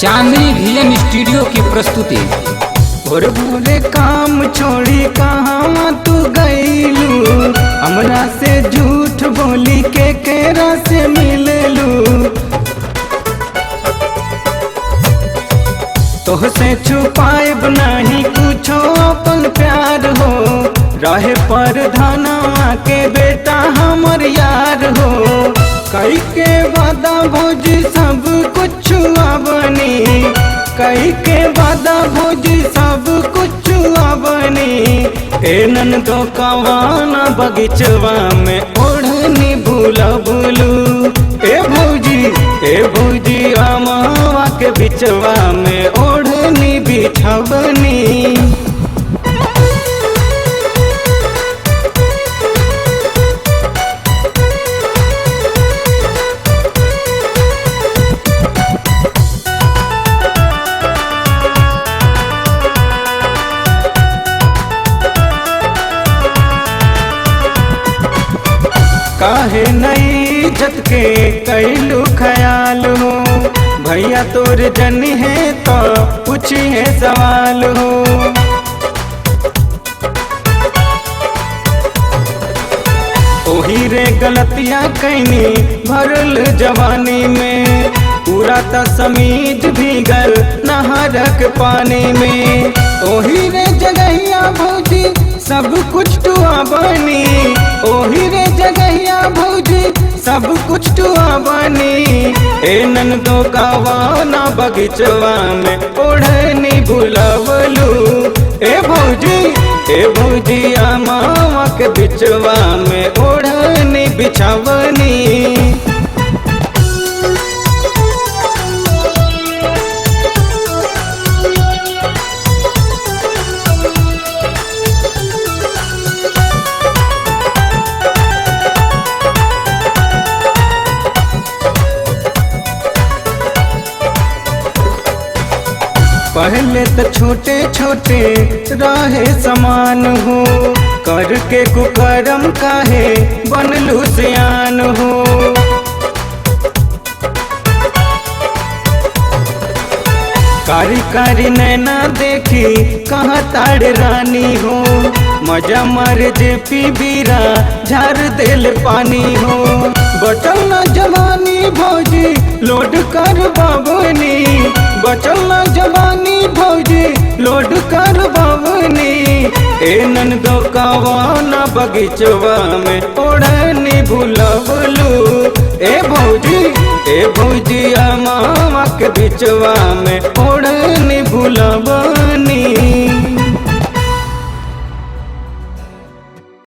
चांदनी VM studio की प्रस्तुति। भोरे भोरे काम छोड़ी कहाँ तू गईलू, हमरा से झूठ बोली के केरा से मिललू। तोहसे छुपाएब नहीं कुछो अपन प्यार हो, रहे पर धनवा के बेटा हमर यार हो। कई के वादा भोजी सब कुछ बनी, कई के वादा भोजी सब कुछ बनी। ए ननदो कवाना बगीचवा में ओढ़नी भूलबलू। ए भौजी अमावा के बिचवा में ओढ़नी बिछवनी। काहे नई इज्जत के कैलू ख्याल हो, भैया तोर जन है तो पूछी है सवाल हो। ओही रे गलतियाँ कैनी भरल जवानी में, पूरा त समीज भीगल नहरक पानी में। ओही रे जगहिया भौजी सब कुछ टुआ बनी, ओही रे जगहिया भौजी सब कुछ टुआ बनी। ए ननदो कवाना बगीचवा में ओढ़नी भूलबलू। ए भौजी अमावा के बिचवा में ओढ़नी बिछवनी। पहले तो छोटे छोटे रहे समान हो, करके कुकरम काहे बनलू सियान हो। कारी कारी नैना देखी कहाँ ताड़ रानी हो, मजा मार जे पी बीरा झार दिल पानी हो। बचल न जवानी भौजी लोड कर बाबनी, बचल न जवानी भौजी लोड कर बाबनी। ए ननदो कवाना बगीचवा में ओढ़नी भूलबलू। ए भौजी अमावा के बिचवा में ओढ़नी भूलबलू।